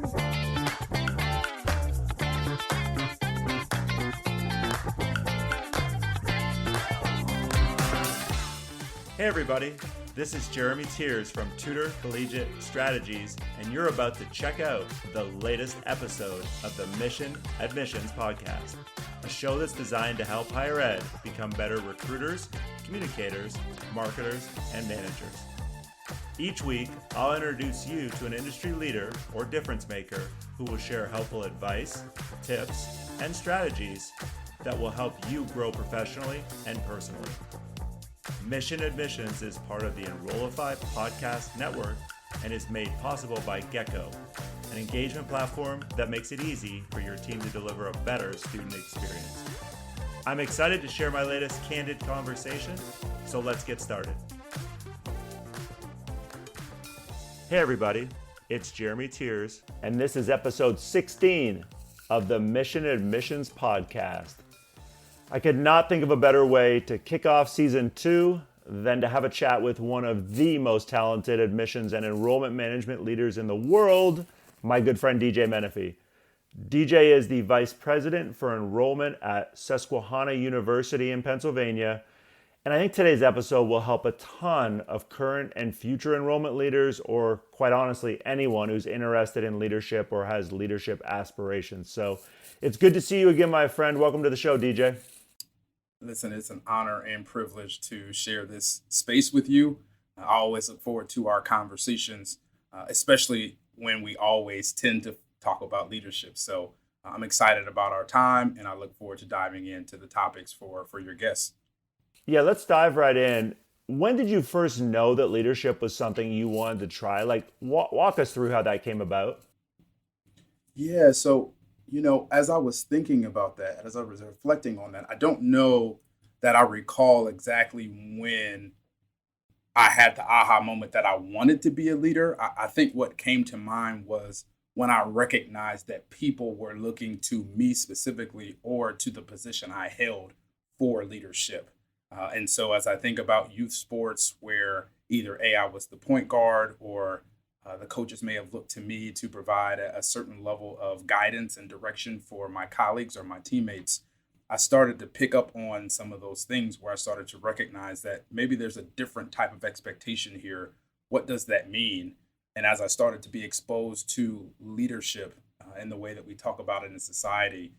Hey everybody, this is Jeremy Tiers from Tutor Collegiate Strategies, and you're about to check out the latest episode of the Mission Admissions Podcast, a show that's designed to help higher ed become better recruiters, communicators, marketers, and managers. Each week, I'll introduce you to an industry leader or difference maker who will share helpful advice, tips, and strategies that will help you grow professionally and personally. Mission Admissions is part of the Enrollify podcast network and is made possible by Gecko, an engagement platform that makes it easy for your team to deliver a better student experience. I'm excited to share my latest candid conversation, so let's get started. Hey everybody, it's Jeremy Tiers, and this is episode 16 of the Mission Admissions podcast. I could not think of a better way to kick off season 2 than to have a chat with one of the most talented admissions and enrollment management leaders in the world, my good friend DJ Menifee. DJ is the vice president for enrollment at Susquehanna University in Pennsylvania, and I think today's episode will help a ton of current and future enrollment leaders, or quite honestly, anyone who's interested in leadership or has leadership aspirations. So it's good to see you again, my friend. Welcome to the show, DJ. Listen, it's an honor and privilege to share this space with you. I always look forward to our conversations, especially when we always tend to talk about leadership. So I'm excited about our time, and I look forward to diving into the topics for your guests. Yeah, let's dive right in. When did you first know that leadership was something you wanted to try? Like, walk us through how that came about. Yeah, so as I was thinking about that, as I was reflecting on that, I don't know that I recall exactly when I had the aha moment that I wanted to be a leader. I think what came to mind was when I recognized that people were looking to me specifically or to the position I held for leadership. And so as I think about youth sports where either I was the point guard or the coaches may have looked to me to provide a certain level of guidance and direction for my colleagues or my teammates, I started to pick up on some of those things where I started to recognize that maybe there's a different type of expectation here. What does that mean? And as I started to be exposed to leadership in the way that we talk about it in society,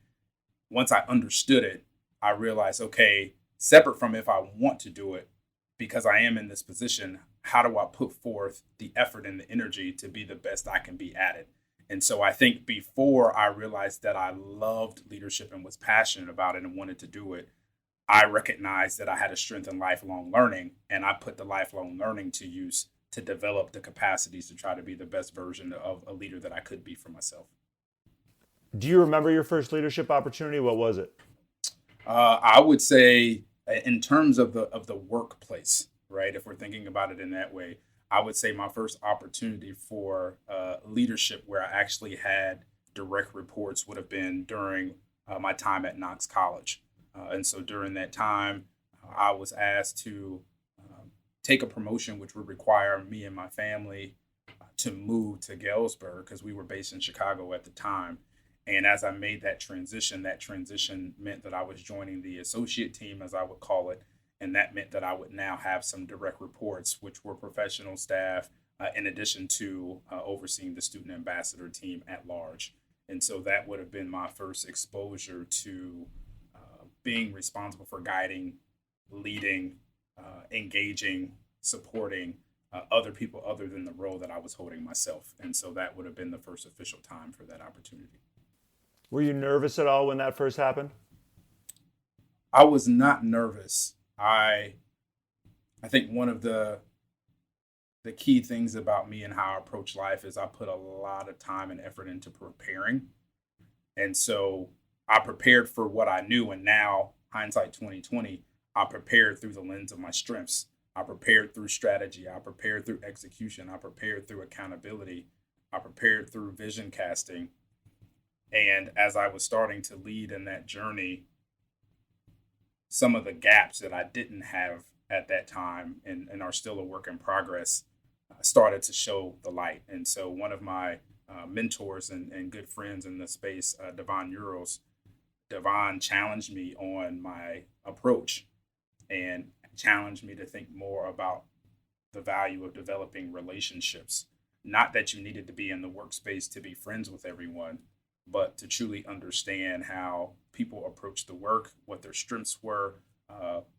once I understood it, I realized, okay, separate from if I want to do it, because I am in this position, how do I put forth the effort and the energy to be the best I can be at it? And so I think before I realized that I loved leadership and was passionate about it and wanted to do it, I recognized that I had a strength in lifelong learning, and I put the lifelong learning to use to develop the capacities to try to be the best version of a leader that I could be for myself. Do you remember your first leadership opportunity? What was it? I would say in terms of the workplace, right? If we're thinking about it in that way, I would say my first opportunity for leadership where I actually had direct reports would have been during my time at Knox College. And so during that time, I was asked to take a promotion which would require me and my family to move to Galesburg because we were based in Chicago at the time. And as I made that transition meant that I was joining the associate team, as I would call it. And that meant that I would now have some direct reports, which were professional staff, in addition to overseeing the student ambassador team at large. And so that would have been my first exposure to being responsible for guiding, leading, engaging, supporting other people other than the role that I was holding myself. And so that would have been the first official time for that opportunity. Were you nervous at all when that first happened? I was not nervous. I think one of the key things about me and how I approach life is I put a lot of time and effort into preparing. And so I prepared for what I knew. And now, hindsight 2020, I prepared through the lens of my strengths. I prepared through strategy. I prepared through execution. I prepared through accountability. I prepared through vision casting. And as I was starting to lead in that journey, some of the gaps that I didn't have at that time and are still a work in progress started to show the light. And so one of my mentors and good friends in the space, Devon Euros. Devon challenged me on my approach and challenged me to think more about the value of developing relationships. Not that you needed to be in the workspace to be friends with everyone, but to truly understand how people approach the work, what their strengths were,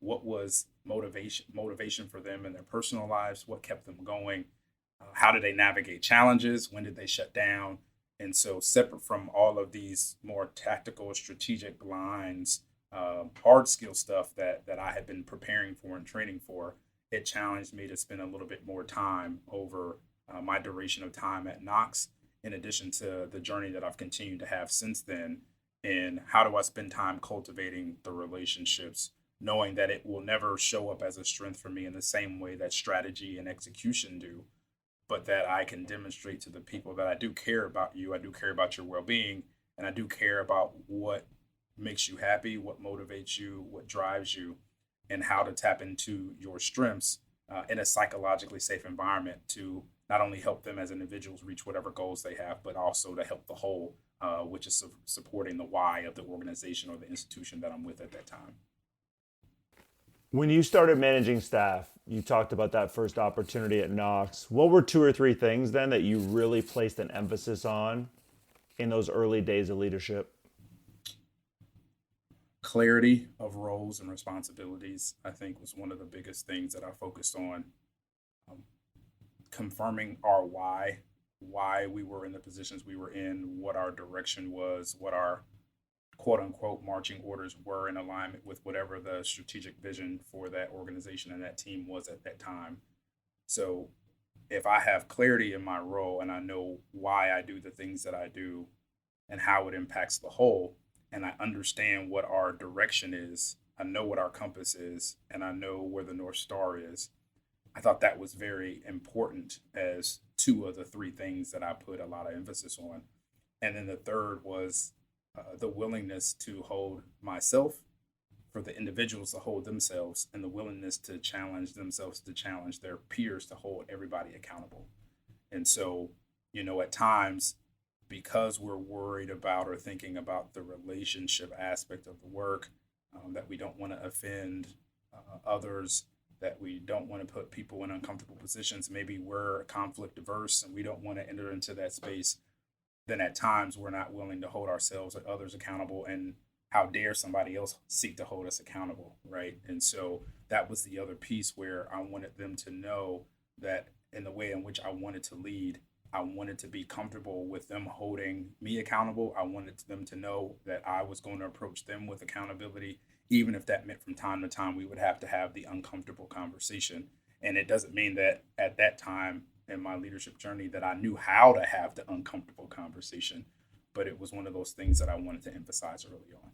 what was motivation for them in their personal lives, what kept them going, how did they navigate challenges, when did they shut down. And so, separate from all of these more tactical, strategic lines, hard skill stuff that I had been preparing for and training for, it challenged me to spend a little bit more time over my duration of time at Knox, in addition to the journey that I've continued to have since then. And how do I spend time cultivating the relationships, knowing that it will never show up as a strength for me in the same way that strategy and execution do, but that I can demonstrate to the people that I do care about you, I do care about your well-being, and I do care about what makes you happy, what motivates you, what drives you, and how to tap into your strengths in a psychologically safe environment to not only help them as individuals reach whatever goals they have, but also to help the whole, which is supporting the why of the organization or the institution that I'm with at that time. When you started managing staff, you talked about that first opportunity at Knox. What were 2 or 3 things then that you really placed an emphasis on in those early days of leadership? Clarity of roles and responsibilities, I think, was one of the biggest things that I focused on. Confirming our why we were in the positions we were in, what our direction was, what our quote unquote marching orders were in alignment with whatever the strategic vision for that organization and that team was at that time. So if I have clarity in my role and I know why I do the things that I do and how it impacts the whole, and I understand what our direction is, I know what our compass is, and I know where the North Star is, I thought that was very important as 2 of the 3 things that I put a lot of emphasis on. And then the third was the willingness to hold myself, for the individuals to hold themselves, and the willingness to challenge themselves, to challenge their peers, to hold everybody accountable. And so, at times, because we're worried about or thinking about the relationship aspect of the work, that we don't want to offend others, that we don't want to put people in uncomfortable positions, maybe we're conflict averse and we don't want to enter into that space, then at times we're not willing to hold ourselves or others accountable. And how dare somebody else seek to hold us accountable, right? And so that was the other piece where I wanted them to know that in the way in which I wanted to lead, I wanted to be comfortable with them holding me accountable. I wanted them to know that I was going to approach them with accountability, even if that meant from time to time we would have to have the uncomfortable conversation. And it doesn't mean that at that time in my leadership journey that I knew how to have the uncomfortable conversation, but it was one of those things that I wanted to emphasize early on.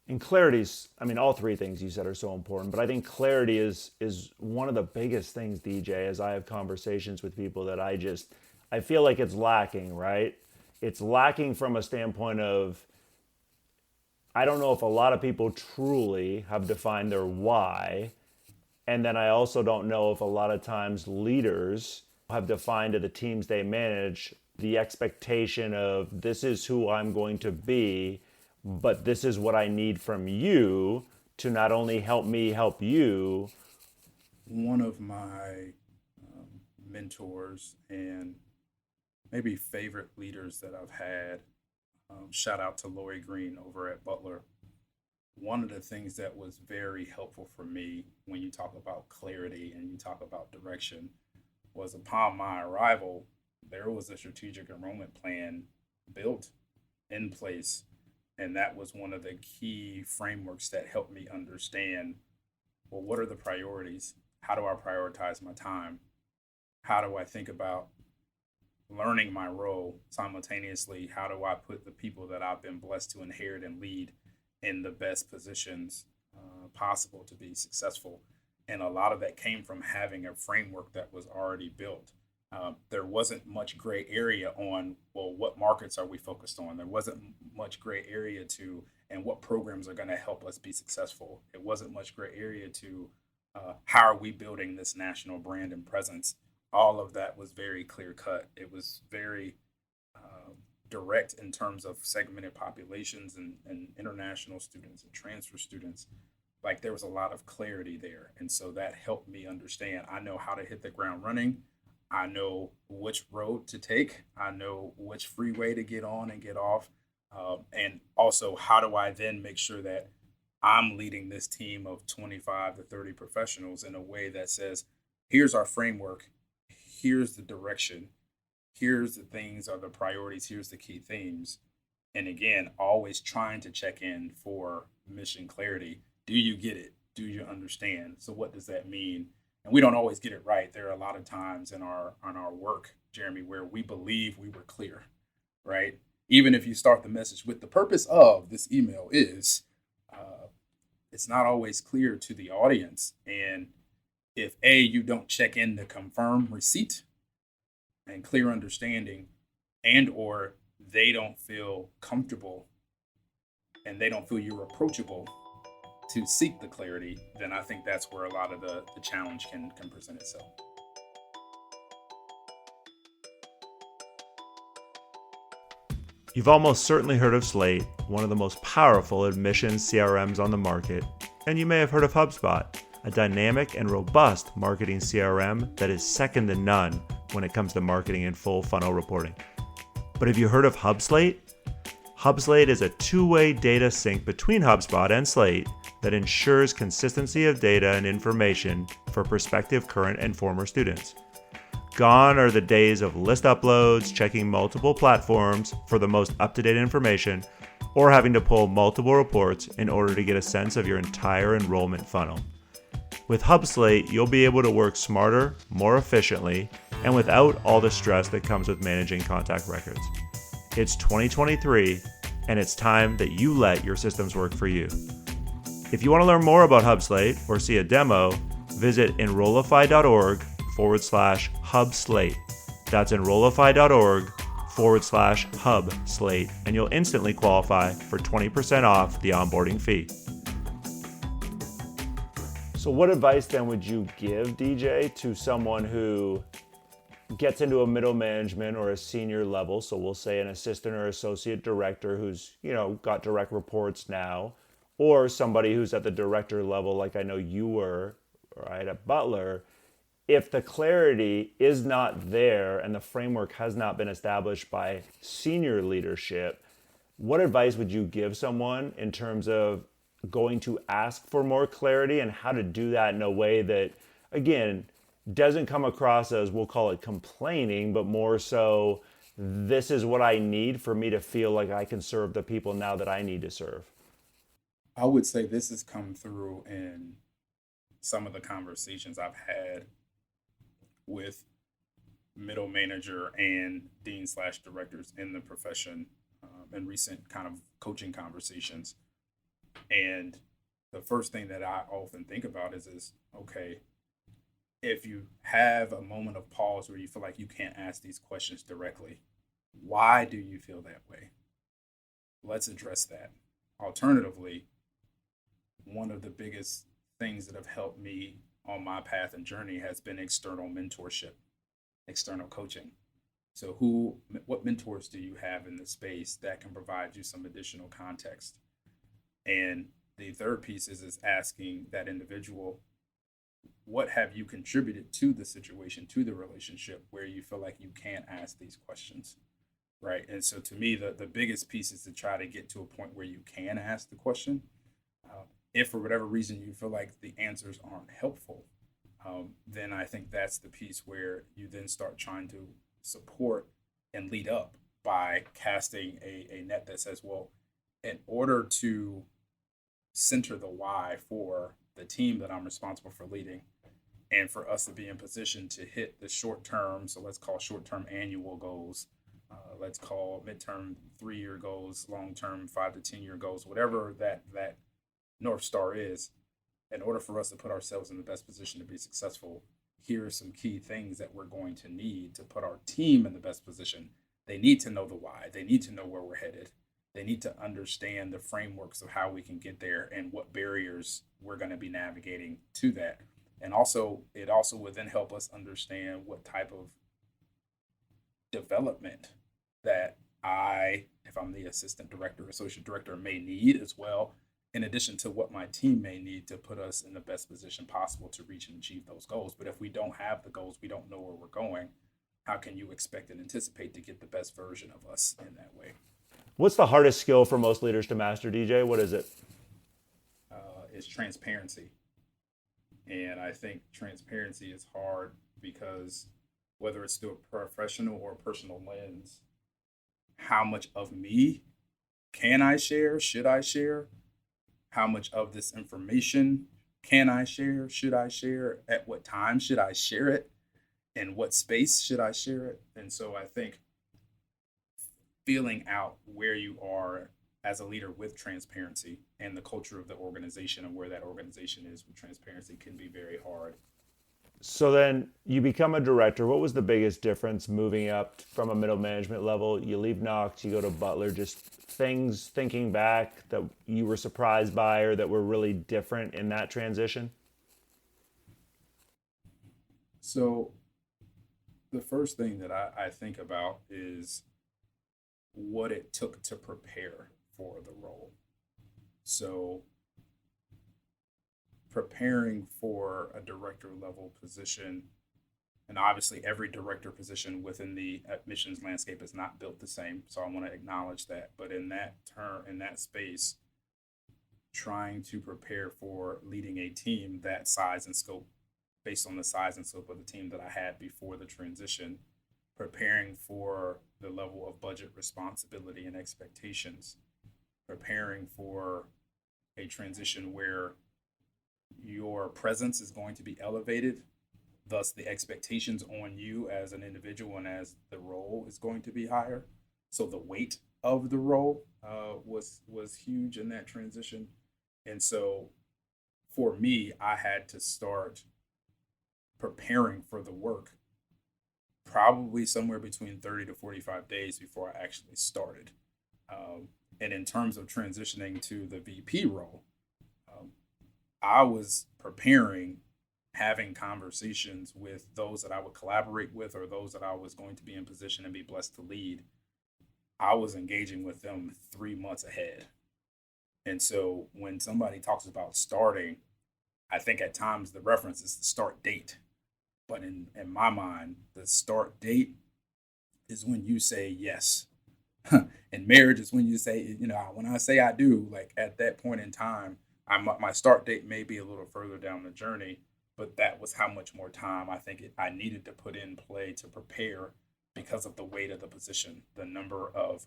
And clarity's, all 3 things you said are so important, but I think clarity is one of the biggest things, DJ, as I have conversations with people that I feel like it's lacking, right? It's lacking from a standpoint of, I don't know if a lot of people truly have defined their why. And then I also don't know if a lot of times leaders have defined to the teams they manage the expectation of, this is who I'm going to be, but this is what I need from you to not only help me help you. One of my mentors and maybe favorite leaders that I've had, shout out to Lori Green over at Butler. One of the things that was very helpful for me when you talk about clarity and you talk about direction was, upon my arrival, there was a strategic enrollment plan built in place. And that was one of the key frameworks that helped me understand, well, what are the priorities? How do I prioritize my time? How do I think about learning my role simultaneously? How do I put the people that I've been blessed to inherit and lead in the best positions possible to be successful? And a lot of that came from having a framework that was already built. There wasn't much gray area on, well, what markets are we focused on? There wasn't much gray area to, and what programs are going to help us be successful. It wasn't much gray area to, how are we building this national brand and presence? All of that was very clear cut. It was very direct in terms of segmented populations and international students and transfer students, like there was a lot of clarity there. And so that helped me understand. I know how to hit the ground running. I know which road to take. I know which freeway to get on and get off. And also, how do I then make sure that I'm leading this team of 25 to 30 professionals in a way that says, here's our framework, here's the direction, here's the things are the priorities, here's the key themes. And again, always trying to check in for mission clarity. Do you get it? Do you understand? So what does that mean? And we don't always get it right. There are a lot of times in our work, Jeremy, where we believe we were clear, right? Even if you start the message with the purpose of this email is, it's not always clear to the audience. And if you don't check in to confirm receipt and clear understanding, and or they don't feel comfortable and they don't feel you're approachable to seek the clarity, then I think that's where a lot of the challenge can present itself. You've almost certainly heard of Slate, one of the most powerful admissions CRMs on the market, and you may have heard of HubSpot, a dynamic and robust marketing CRM that is second to none when it comes to marketing and full funnel reporting. But have you heard of HubSlate? HubSlate is a two-way data sync between HubSpot and Slate that ensures consistency of data and information for prospective, current, and former students. Gone are the days of list uploads, checking multiple platforms for the most up-to-date information, or having to pull multiple reports in order to get a sense of your entire enrollment funnel. With HubSlate, you'll be able to work smarter, more efficiently, and without all the stress that comes with managing contact records. It's 2023, and it's time that you let your systems work for you. If you want to learn more about HubSlate or see a demo, visit enrollify.org/HubSlate. That's enrollify.org/HubSlate, and you'll instantly qualify for 20% off the onboarding fee. So what advice then would you give, DJ, to someone who gets into a middle management or a senior level? So we'll say an assistant or associate director who's, got direct reports now, or somebody who's at the director level like I know you were, right, at Butler. If the clarity is not there and the framework has not been established by senior leadership, what advice would you give someone in terms of going to ask for more clarity and how to do that in a way that, again, doesn't come across as, we'll call it complaining, but more so, this is what I need for me to feel like I can serve the people now that I need to serve? I would say this has come through in some of the conversations I've had with middle manager and dean/directors in the profession in recent kind of coaching conversations. And the first thing that I often think about is okay, if you have a moment of pause where you feel like you can't ask these questions directly, why do you feel that way? Let's address that. Alternatively, one of the biggest things that have helped me on my path and journey has been external mentorship, external coaching. So what mentors do you have in the space that can provide you some additional context? And the third piece is asking that individual, what have you contributed to the situation, to the relationship where you feel like you can't ask these questions, right? And so to me, the biggest piece is to try to get to a point where you can ask the question. If for whatever reason you feel like the answers aren't helpful, then I think that's the piece where you then start trying to support and lead up by casting a net that says, well, in order to center the why for the team that I'm responsible for leading, and for us to be in position to hit the short term, so let's call short-term annual goals, let's call midterm 3-year goals, long-term 5 to 10-year goals, whatever that North Star is, in order for us to put ourselves in the best position to be successful, here are some key things that we're going to need to put our team in the best position. They need to know the why. They need to know where we're headed. They need to understand the frameworks of how we can get there and what barriers we're going to be navigating to that. And also, it also would then help us understand what type of development that I I'm the assistant director, associate director may need as well, in addition to what my team may need to put us in the best position possible to reach and achieve those goals. But if we don't have the goals, we don't know where we're going. How can you expect and anticipate to get the best version of us in that way? What's the hardest skill for most leaders to master, DJ? What is it? Is transparency. And I think transparency is hard because whether it's through a professional or a personal lens, how much of me can I share? Should I share? How much of this information can I share? Should I share? At what time should I share it? In what space should I share it? And so I think feeling out where you are as a leader with transparency and the culture of the organization and where that organization is with transparency can be very hard. So then you become a director. What was the biggest difference moving up from a middle management level? You leave Knox, you go to Butler, just things thinking back that you were surprised by or that were really different in that transition? So the first thing that I think about is what it took to prepare for the role. So preparing for a director level position, and obviously every director position within the admissions landscape is not built the same. So I want to acknowledge that. But in that space, trying to prepare for leading a team that size and scope, based on the size and scope of the team that I had before the transition, preparing for the level of budget responsibility and expectations, preparing for a transition where your presence is going to be elevated, thus the expectations on you as an individual and as the role is going to be higher. So the weight of the role was huge in that transition. And so for me, I had to start preparing for the work probably somewhere between 30 to 45 days before I actually started. And in terms of transitioning to the VP role, I was preparing, having conversations with those that I would collaborate with or those that I was going to be in position and be blessed to lead. I was engaging with them 3 months ahead. And so when somebody talks about starting, I think at times the reference is the start date. But in my mind, the start date is when you say yes. And marriage is when you say, when I say I do, like at that point in time, my start date may be a little further down the journey, but that was how much more time I think I needed to put in play to prepare because of the weight of the position, the number of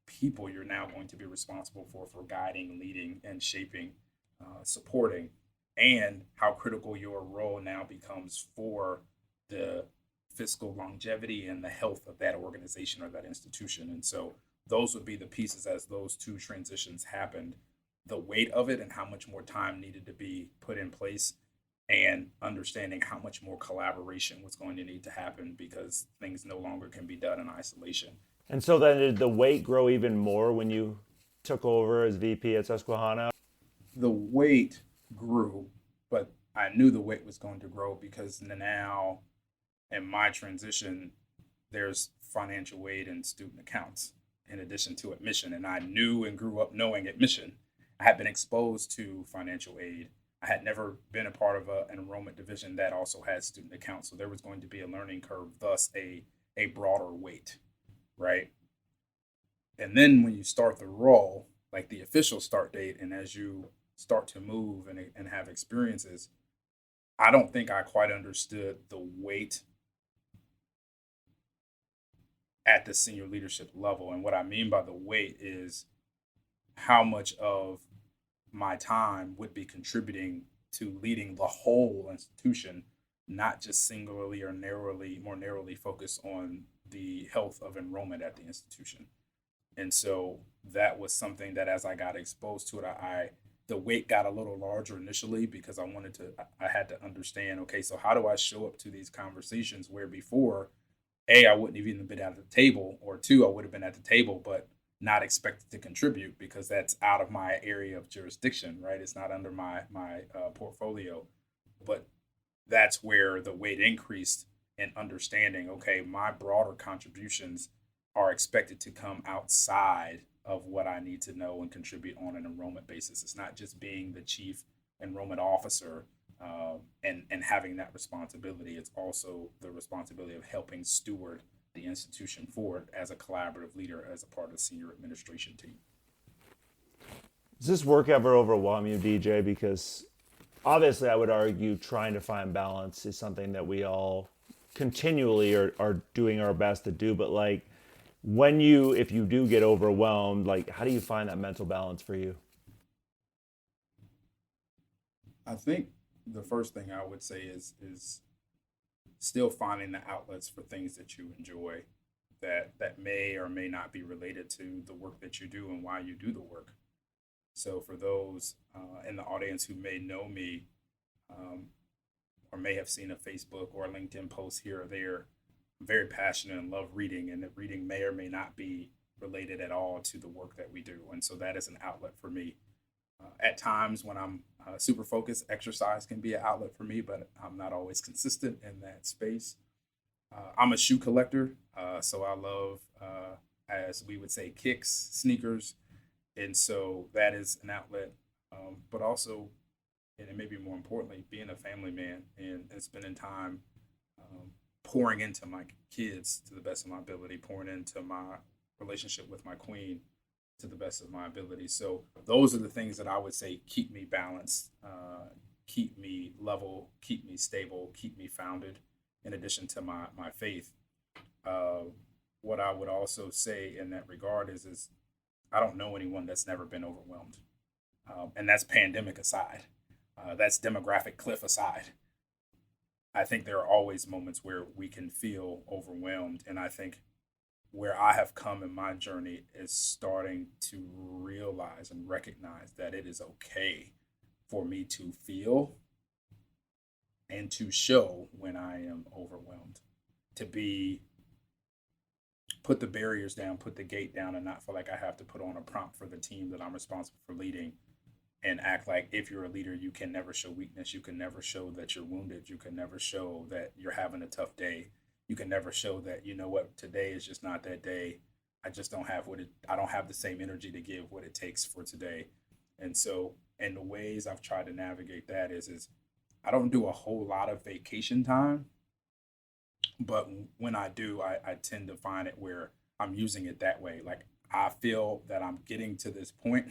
people you're now going to be responsible for guiding, leading, and shaping, supporting, and how critical your role now becomes for the fiscal longevity and the health of that organization or that institution. And so those would be the pieces as those two transitions happened, the weight of it and how much more time needed to be put in place, and understanding how much more collaboration was going to need to happen because things no longer can be done in isolation. And so then did the weight grow even more when you took over as VP at Susquehanna? The weight grew, but I knew the weight was going to grow because now in my transition, there's financial aid and student accounts in addition to admission. And I knew and grew up knowing admission. I had been exposed to financial aid. I had never been a part of an enrollment division that also had student accounts. So there was going to be a learning curve, thus a broader weight, right? And then when you start the role, like the official start date, and as you start to move and have experiences, I don't think I quite understood the weight at the senior leadership level. And what I mean by the weight is how much of my time would be contributing to leading the whole institution, not just singularly or more narrowly focused on the health of enrollment at the institution. And so that was something that as I got exposed to it, the weight got a little larger initially because I had to understand, okay, so how do I show up to these conversations where before, A, I wouldn't have even been at the table, or two, I would have been at the table, but not expected to contribute because that's out of my area of jurisdiction, right? It's not under my portfolio, but that's where the weight increased in understanding, okay, my broader contributions are expected to come outside of what I need to know and contribute on an enrollment basis. It's not just being the chief enrollment officer and having that responsibility. It's also the responsibility of helping steward the institution forward as a collaborative leader, as a part of the senior administration team. Does this work ever overwhelm you, DJ? Because obviously I would argue trying to find balance is something that we all continually are doing our best to do. But like if you do get overwhelmed, like how do you find that mental balance for you? I think the first thing I would say is still finding the outlets for things that you enjoy that may or may not be related to the work that you do and why you do the work. So for those in the audience who may know me or may have seen a Facebook or a LinkedIn post here or there, I'm very passionate and love reading, and that reading may or may not be related at all to the work that we do. And so that is an outlet for me. At times when I'm super focused, exercise can be an outlet for me, but I'm not always consistent in that space. I'm a shoe collector, so I love, as we would say, kicks, sneakers. And so that is an outlet. But also, and maybe more importantly, being a family man and spending time pouring into my kids to the best of my ability, pouring into my relationship with my queen to the best of my ability. So those are the things that I would say keep me balanced, keep me level, keep me stable, keep me founded, in addition to my faith. What I would also say in that regard is I don't know anyone that's never been overwhelmed. And that's pandemic aside. That's demographic cliff aside. I think there are always moments where we can feel overwhelmed. And I think where I have come in my journey is starting to realize and recognize that it is okay for me to feel and to show when I am overwhelmed, to put the barriers down, put the gate down, and not feel like I have to put on a prompt for the team that I'm responsible for leading, and act like if you're a leader, you can never show weakness. You can never show that you're wounded. You can never show that you're having a tough day. You can never show that, you know what, today is just not that day. I just don't have I don't have the same energy to give what it takes for today. And so, and the ways I've tried to navigate that is I don't do a whole lot of vacation time, but when I do, I tend to find it where I'm using it that way. Like I feel that I'm getting to this point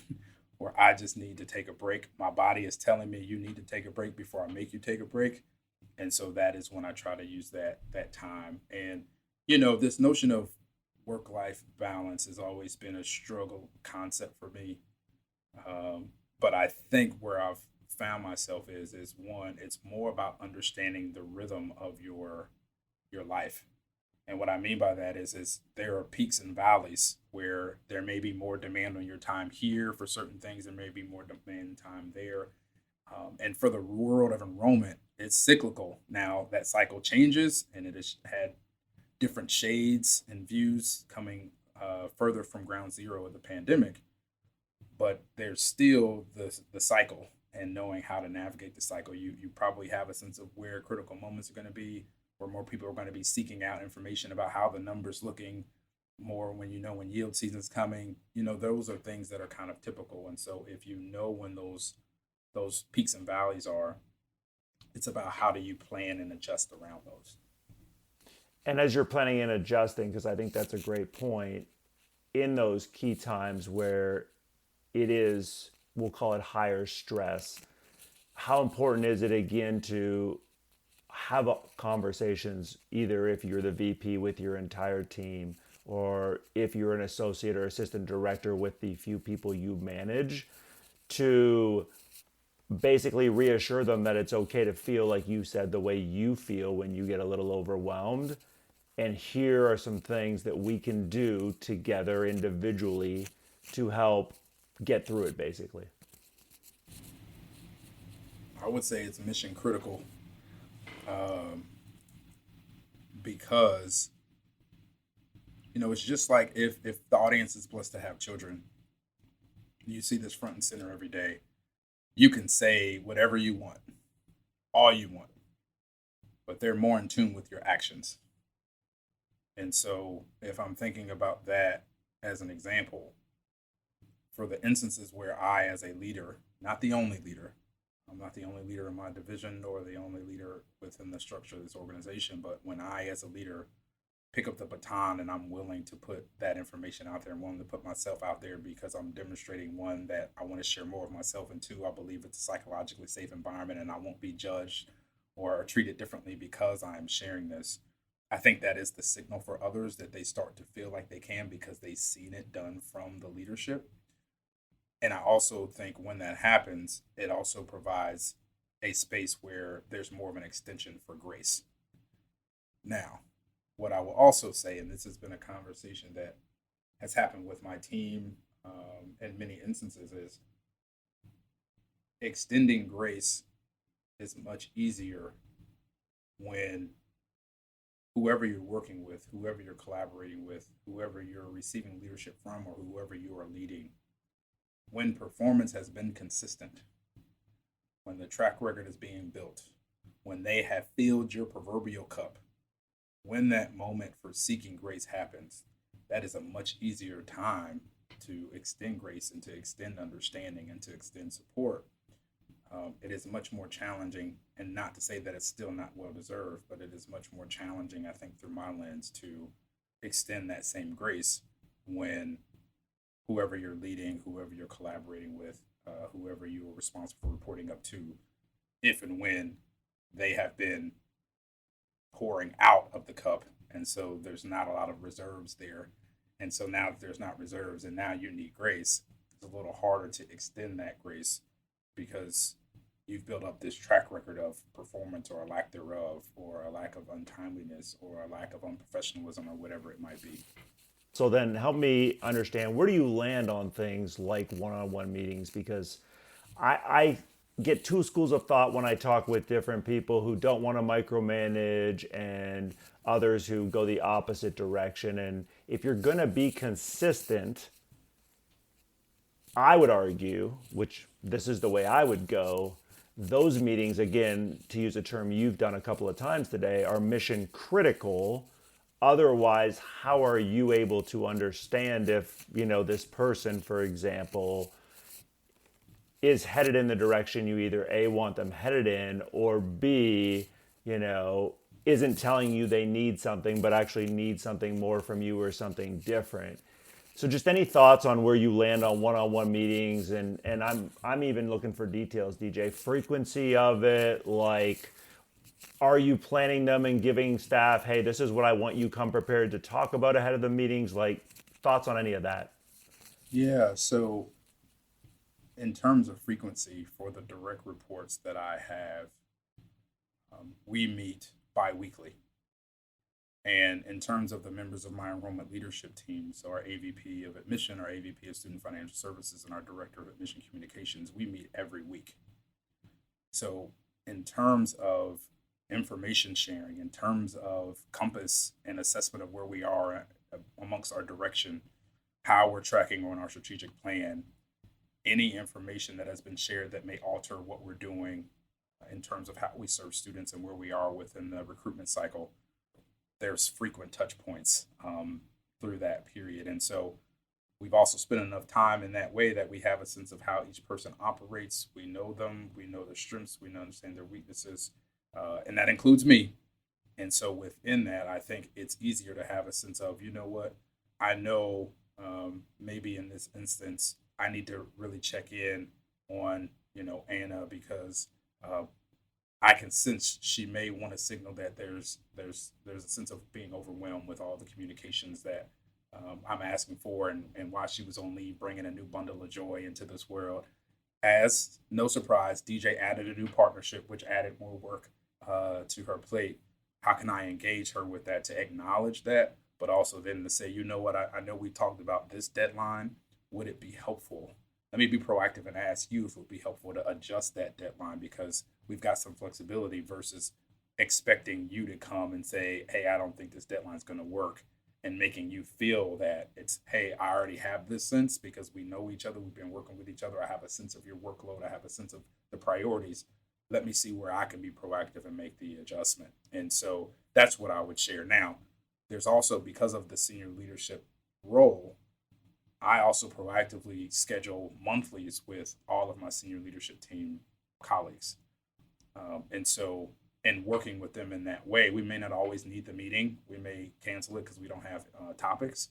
where I just need to take a break. My body is telling me you need to take a break before I make you take a break. And so that is when I try to use that time. And, this notion of work-life balance has always been a struggle concept for me. But I think where I've found myself is one, it's more about understanding the rhythm of your life. And what I mean by that is there are peaks and valleys where there may be more demand on your time here for certain things. There may be more demand time there. And for the world of enrollment, it's cyclical. Now that cycle changes, and it has had different shades and views coming further from ground zero of the pandemic. But there's still the cycle, and knowing how to navigate the cycle. You probably have a sense of where critical moments are going to be, where more people are going to be seeking out information about how the numbers looking, more when yield season's coming. Those are things that are kind of typical. And so if you know when those peaks and valleys are, it's about how do you plan and adjust around those. And as you're planning and adjusting, because I think that's a great point, in those key times where it is, we'll call it higher stress, how important is it again to have conversations, either if you're the VP with your entire team, or if you're an associate or assistant director with the few people you manage, to basically reassure them that it's okay to feel, like you said, the way you feel when you get a little overwhelmed. And here are some things that we can do together individually to help get through it, basically. I would say it's mission critical, because, it's just like if the audience is blessed to have children, you see this front and center every day. You can say whatever you want, all you want, but they're more in tune with your actions. And so if I'm thinking about that as an example, for the instances where I, as a leader, not the only leader, I'm not the only leader in my division nor the only leader within the structure of this organization, but when I, as a leader, pick up the baton and I'm willing to put that information out there and willing to put myself out there because I'm demonstrating, one, that I want to share more of myself, and two, I believe it's a psychologically safe environment and I won't be judged or treated differently because I am sharing this. I think that is the signal for others that they start to feel like they can because they've seen it done from the leadership. And I also think when that happens, it also provides a space where there's more of an extension for grace. Now, what I will also say, and this has been a conversation that has happened with my team in many instances, is extending grace is much easier when whoever you're working with, whoever you're collaborating with, whoever you're receiving leadership from, or whoever you are leading, when performance has been consistent, when the track record is being built, when they have filled your proverbial cup, when that moment for seeking grace happens, that is a much easier time to extend grace and to extend understanding and to extend support. It is much more challenging, and not to say that it's still not well deserved, but it is much more challenging, I think, through my lens, to extend that same grace when whoever you're leading, whoever you're collaborating with, whoever you are responsible for reporting up to, if and when they have been pouring out of the cup. And so there's not a lot of reserves there. And so now if there's not reserves and now you need grace, it's a little harder to extend that grace because you've built up this track record of performance or a lack thereof, or a lack of untimeliness, or a lack of unprofessionalism, or whatever it might be. So then help me understand, where do you land on things like one-on-one meetings? Because I get two schools of thought when I talk with different people who don't want to micromanage and others who go the opposite direction. And if you're going to be consistent, I would argue, which this is the way I would go, those meetings, again, to use a term you've done a couple of times today, are mission critical. Otherwise, how are you able to understand if, this person, for example, is headed in the direction you either A, want them headed in, or B, isn't telling you they need something, but actually need something more from you or something different. So just any thoughts on where you land on one-on-one meetings, and I'm even looking for details, DJ. Frequency of it, like, are you planning them and giving staff, hey, this is what I want you come prepared to talk about ahead of the meetings? Like, thoughts on any of that? Yeah, so in terms of frequency for the direct reports that I have, we meet bi-weekly. And in terms of the members of my enrollment leadership team, so our AVP of admission, our AVP of student financial services, and our director of admission communications, we meet every week. So in terms of information sharing, in terms of compass and assessment of where we are amongst our direction, how we're tracking on our strategic plan, any information that has been shared that may alter what we're doing in terms of how we serve students and where we are within the recruitment cycle, there's frequent touch points through that period. And so we've also spent enough time in that way that we have a sense of how each person operates. We know them, we know their strengths, we understand their weaknesses, and that includes me. And so within that, I think it's easier to have a sense of, I know maybe in this instance, I need to really check in on, Anna, because I can sense she may want to signal that there's a sense of being overwhelmed with all the communications that I'm asking for, and while she was on leave, bringing a new bundle of joy into this world. As no surprise, DJ added a new partnership, which added more work to her plate. How can I engage her with that, to acknowledge that, but also then to say, I know we talked about this deadline. Would it be helpful? Let me be proactive and ask you if it would be helpful to adjust that deadline, because we've got some flexibility versus expecting you to come and say, hey, I don't think this deadline is going to work, and making you feel that it's, hey, I already have this sense because we know each other. We've been working with each other. I have a sense of your workload. I have a sense of the priorities. Let me see where I can be proactive and make the adjustment. And so that's what I would share. Now, there's also, because of the senior leadership role, I also proactively schedule monthlies with all of my senior leadership team colleagues. And so, in working with them in that way, we may not always need the meeting. We may cancel it because we don't have topics,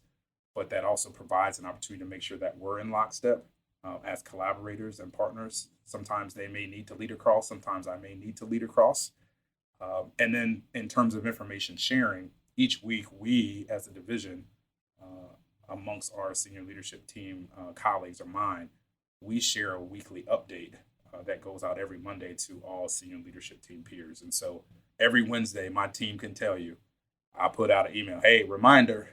but that also provides an opportunity to make sure that we're in lockstep as collaborators and partners. Sometimes they may need to lead across, sometimes I may need to lead across. And then, in terms of information sharing, each week we as a division, amongst our senior leadership team colleagues or mine, we share a weekly update that goes out every Monday to all senior leadership team peers. And so every Wednesday, my team can tell you, I put out an email, hey, reminder,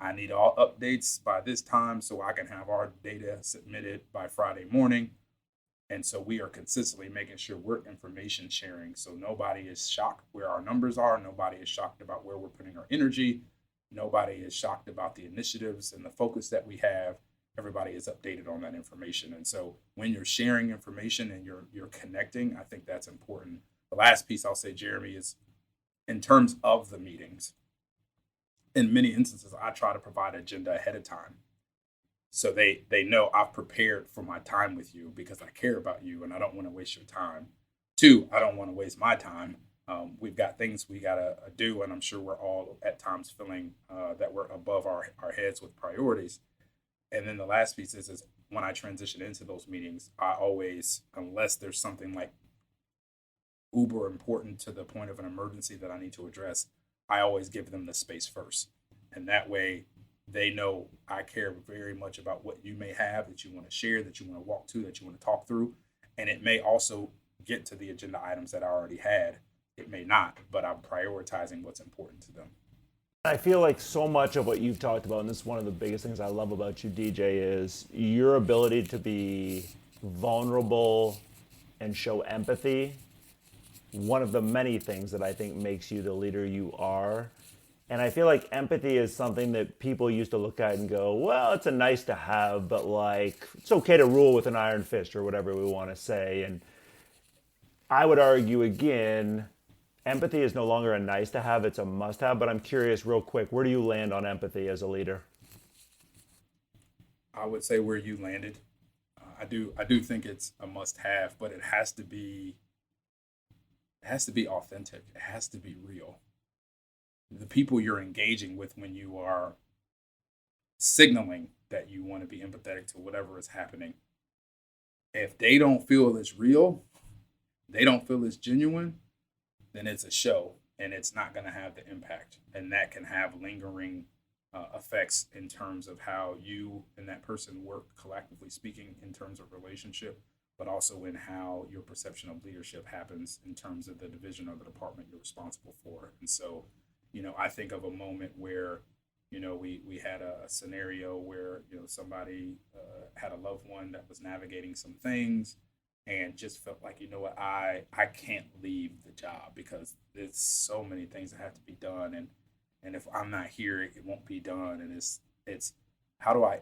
I need all updates by this time so I can have our data submitted by Friday morning. And so we are consistently making sure we're information sharing. So nobody is shocked where our numbers are. Nobody is shocked about where we're putting our energy. Nobody is shocked about the initiatives and the focus that we have. Everybody is updated on that information. And so when you're sharing information and you're connecting, I think that's important. The last piece I'll say, Jeremy, is in terms of the meetings. In many instances, I try to provide an agenda ahead of time. So they know I've prepared for my time with you because I care about you and I don't want to waste your time. Two, I don't want to waste my time. We've got things we got to do, and I'm sure we're all at times feeling that we're above our heads with priorities. And then the last piece is when I transition into those meetings, I always, unless there's something like uber important to the point of an emergency that I need to address, I always give them the space first. And that way they know I care very much about what you may have that you want to share, that you want to walk to, that you want to talk through. And it may also get to the agenda items that I already had. It may not, but I'm prioritizing what's important to them. I feel like so much of what you've talked about, and this is one of the biggest things I love about you, DJ, is your ability to be vulnerable and show empathy. One of the many things that I think makes you the leader you are. And I feel like empathy is something that people used to look at and go, well, it's a nice to have, but like, it's okay to rule with an iron fist or whatever we want to say. And I would argue again, empathy is no longer a nice to have, it's a must have. But I'm curious real quick, where do you land on empathy as a leader? I would say where you landed. I do think it's a must have, but it has to be authentic. It has to be real. The people you're engaging with when you are signaling that you want to be empathetic to whatever is happening, if they don't feel it's real, they don't feel it's genuine, then it's a show and it's not going to have the impact. And that can have lingering effects in terms of how you and that person work collectively speaking in terms of relationship, but also in how your perception of leadership happens in terms of the division or the department you're responsible for. And so, I think of a moment where, we had a scenario where, somebody had a loved one that was navigating some things and just felt like, I can't leave the job because there's so many things that have to be done. And if I'm not here, it won't be done. And it's how do I,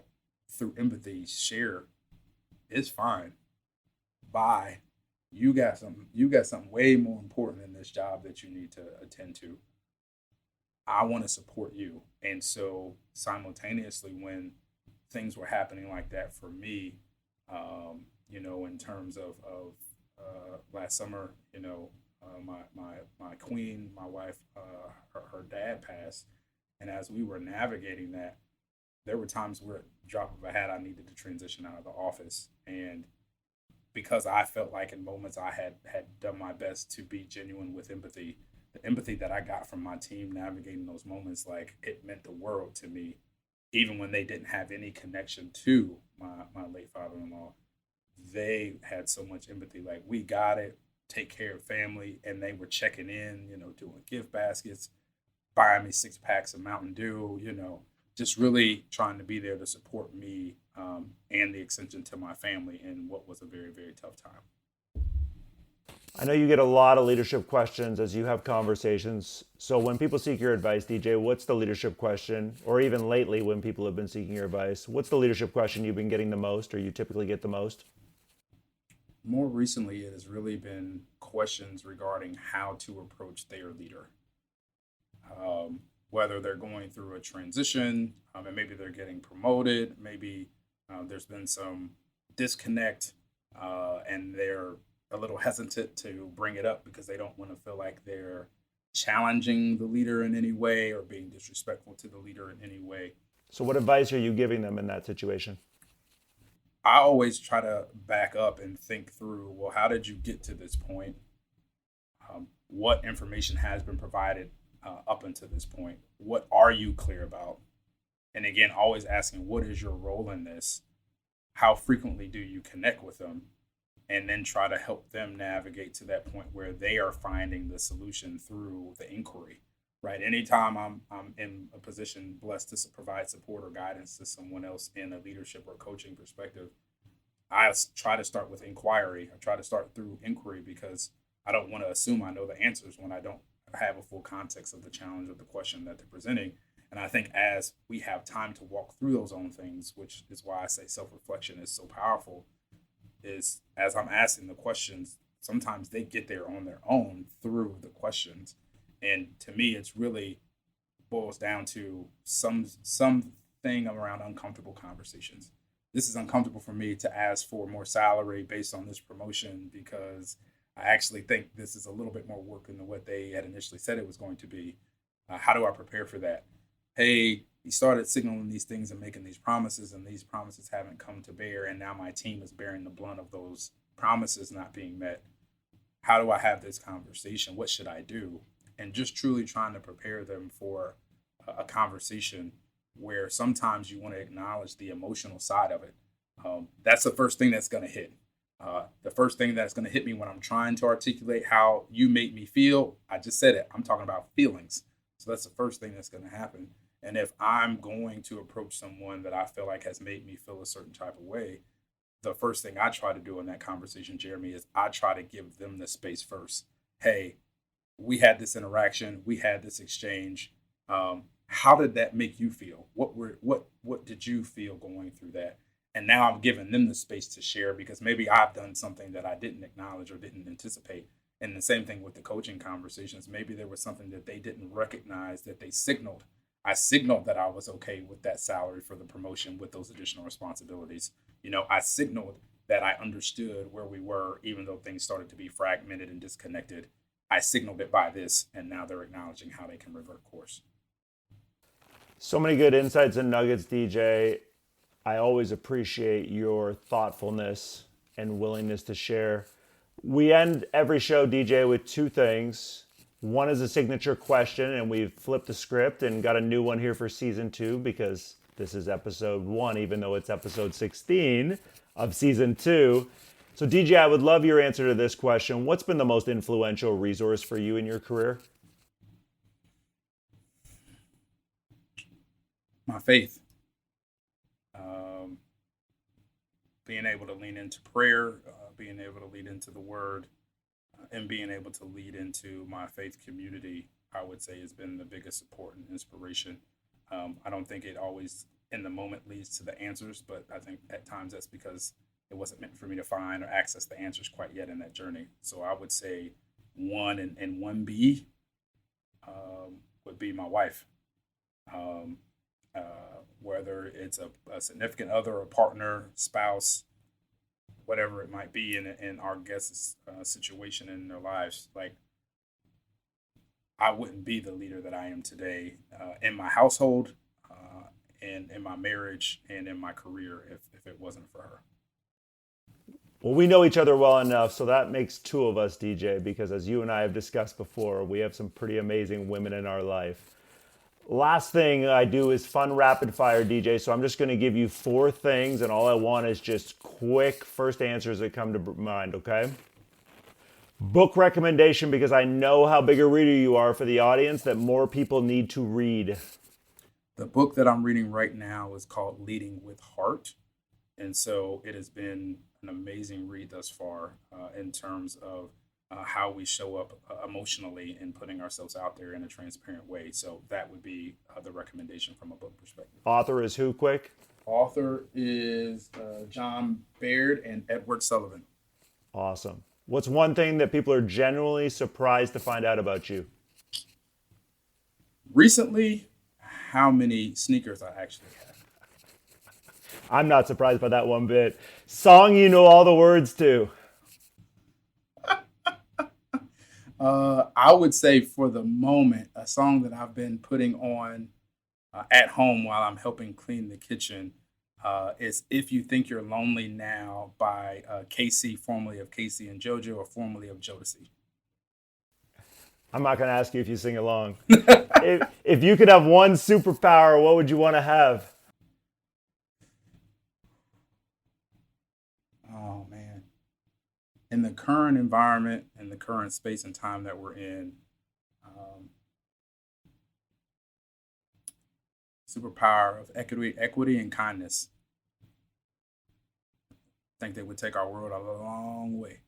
through empathy, share, it's fine. Bye. You got something way more important than this job that you need to attend to. I want to support you. And so simultaneously, when things were happening like that for me, in terms of last summer, my queen, my wife, her dad passed. And as we were navigating that, there were times where, drop of a hat, I needed to transition out of the office. And because I felt like in moments I had done my best to be genuine with empathy, the empathy that I got from my team navigating those moments, like, it meant the world to me, even when they didn't have any connection to my late father-in-law. They had so much empathy, like, we got it, take care of family, and they were checking in, doing gift baskets, buying me 6 packs of Mountain Dew, just really trying to be there to support me and the extension to my family in what was a very, very tough time. I know you get a lot of leadership questions as you have conversations. So when people seek your advice, DJ, what's the leadership question? Or even lately when people have been seeking your advice, what's the leadership question you've been getting the most or you typically get the most? More recently, it has really been questions regarding how to approach their leader. Whether they're going through a transition, and maybe they're getting promoted, maybe There's been some disconnect, and they're a little hesitant to bring it up because they don't want to feel like they're challenging the leader in any way or being disrespectful to the leader in any way. So what advice are you giving them in that situation? I always try to back up and think through, well, how did you get to this point? What information has been provided up until this point? What are you clear about? And again, always asking, what is your role in this? How frequently do you connect with them? And then try to help them navigate to that point where they are finding the solution through the inquiry, right? Anytime I'm in a position blessed to provide support or guidance to someone else in a leadership or coaching perspective, I try to start with inquiry. I try to start through inquiry because I don't want to assume I know the answers when I don't have a full context of the challenge or the question that they're presenting. And I think as we have time to walk through those own things, which is why I say self-reflection is so powerful, is as I'm asking the questions, sometimes they get there on their own through the questions. And to me, it's really boils down to something around uncomfortable conversations. This is uncomfortable for me to ask for more salary based on this promotion because I actually think this is a little bit more work than what they had initially said it was going to be. How do I prepare for that? Hey, he started signaling these things and making these promises, and these promises haven't come to bear, and now my team is bearing the blunt of those promises not being met. How do I have this conversation? What should I do? And just truly trying to prepare them for a conversation where sometimes you want to acknowledge the emotional side of it. That's the first thing that's going to hit. The first thing that's going to hit me when I'm trying to articulate how you make me feel, I just said it, I'm talking about feelings. So that's the first thing that's going to happen. And if I'm going to approach someone that I feel like has made me feel a certain type of way, the first thing I try to do in that conversation, Jeremy, is I try to give them the space first. Hey, we had this interaction, we had this exchange. How did that make you feel? What did you feel going through that? And now I'm giving them the space to share because maybe I've done something that I didn't acknowledge or didn't anticipate. And the same thing with the coaching conversations. Maybe there was something that they didn't recognize that they signaled. I signaled that I was okay with that salary for the promotion with those additional responsibilities. I signaled that I understood where we were, even though things started to be fragmented and disconnected. I signaled it by this, and now they're acknowledging how they can revert course. So many good insights and nuggets, DJ. I always appreciate your thoughtfulness and willingness to share. We end every show, DJ, with two things. One is a signature question, and we've flipped the script and got a new one here for season 2 because this is episode 1, even though it's episode 16 of season 2. So, DJ, I would love your answer to this question. What's been the most influential resource for you in your career? My faith. Being able to lean into prayer, being able to lead into the word, and being able to lead into my faith community, I would say has been the biggest support and inspiration. I don't think it always in the moment leads to the answers, but I think at times that's because it wasn't meant for me to find or access the answers quite yet in that journey. So I would say 1 and 1B would be my wife. Whether it's a significant other, a partner, spouse, whatever it might be in our guests' situation in their lives, like I wouldn't be the leader that I am today in my household, and in my marriage and in my career if it wasn't for her. Well, we know each other well enough, so that makes 2 of us, DJ, because as you and I have discussed before, we have some pretty amazing women in our life. Last thing I do is fun rapid fire, DJ. So I'm just going to give you 4 things, and all I want is just quick first answers that come to mind, okay? Book recommendation, because I know how big a reader you are for the audience that more people need to read. The book that I'm reading right now is called Leading with Heart. And so it has been an amazing read thus far in terms of how we show up emotionally and putting ourselves out there in a transparent way. So that would be the recommendation from a book perspective. Author is who, quick? Author is John Baird and Edward Sullivan. Awesome. What's one thing that people are genuinely surprised to find out about you? Recently, how many sneakers I actually have. I'm not surprised by that one bit. Song you know all the words to. I would say for the moment, a song that I've been putting on at home while I'm helping clean the kitchen is If You Think You're Lonely Now by Casey, formerly of Casey and JoJo, or formerly of Jodeci. I'm not going to ask you if you sing along. if you could have one superpower, what would you want to have? Oh, man. In the current environment and the current space and time that we're in, superpower of equity and kindness. I think they would take our world a long way.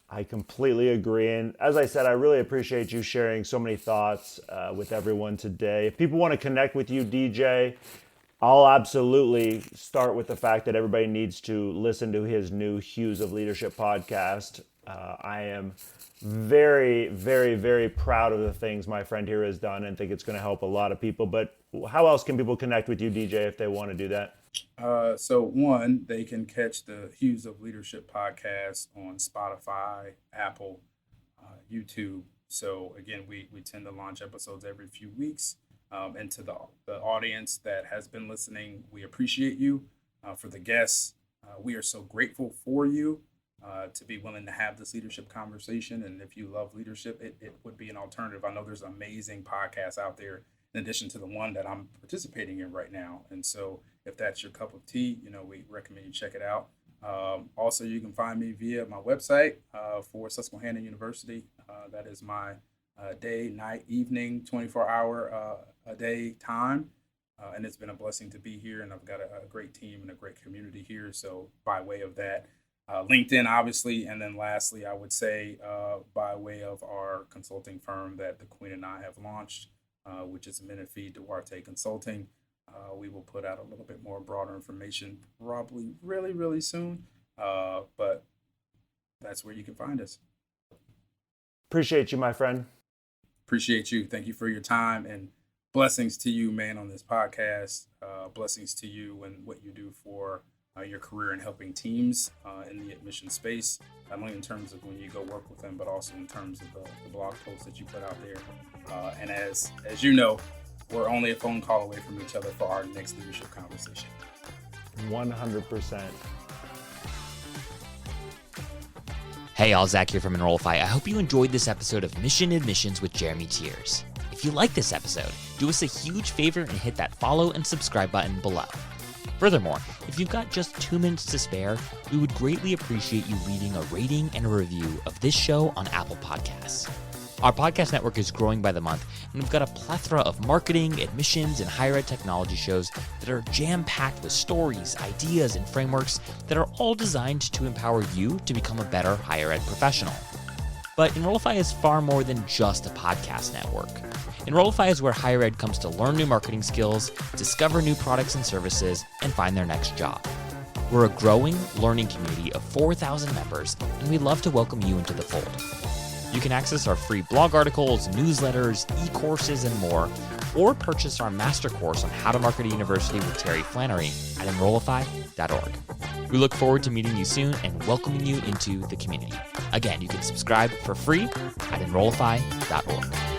I completely agree. And as I said, I really appreciate you sharing so many thoughts with everyone today. If people want to connect with you, DJ, I'll absolutely start with the fact that everybody needs to listen to his new Hues of Leadership podcast. I am very, very, very proud of the things my friend here has done and think it's going to help a lot of people. But how else can people connect with you, DJ, if they want to do that? So one, they can catch the Hues of Leadership podcast on Spotify, Apple, YouTube. So again, we tend to launch episodes every few weeks. And to the audience that has been listening, we appreciate you. For the guests, we are so grateful for you to be willing to have this leadership conversation. And if you love leadership, it would be an alternative. I know there's amazing podcasts out there in addition to the one that I'm participating in right now. And so if that's your cup of tea, we recommend you check it out. Also, you can find me via my website for Susquehanna University. That is my day, night, evening, 24-hour a day time. And it's been a blessing to be here. And I've got a great team and a great community here. So by way of that, LinkedIn, obviously. And then lastly, I would say by way of our consulting firm that the Queen and I have launched, which is Menifee Duarte Consulting. We will put out a little bit more broader information probably really, really soon. But that's where you can find us. Appreciate you, my friend. Appreciate you. Thank you for your time, and blessings to you, man, on this podcast. Blessings to you and what you do for your career in helping teams in the admission space, not only in terms of when you go work with them, but also in terms of the blog posts that you put out there. And as you know, we're only a phone call away from each other for our next leadership conversation. 100%. Hey, all, Zach here from Enrollify. I hope you enjoyed this episode of Mission Admissions with Jaime Tears. If you like this episode, do us a huge favor and hit that follow and subscribe button below. Furthermore, if you've got just 2 minutes to spare, we would greatly appreciate you leaving a rating and a review of this show on Apple Podcasts. Our podcast network is growing by the month, and we've got a plethora of marketing, admissions, and higher ed technology shows that are jam-packed with stories, ideas, and frameworks that are all designed to empower you to become a better higher ed professional. But Enrollify is far more than just a podcast network. Enrollify is where higher ed comes to learn new marketing skills, discover new products and services, and find their next job. We're a growing, learning community of 4,000 members, and we'd love to welcome you into the fold. You can access our free blog articles, newsletters, e-courses, and more, or purchase our master course on how to market a university with Terry Flannery at enrollify.org. We look forward to meeting you soon and welcoming you into the community. Again, you can subscribe for free at enrollify.org.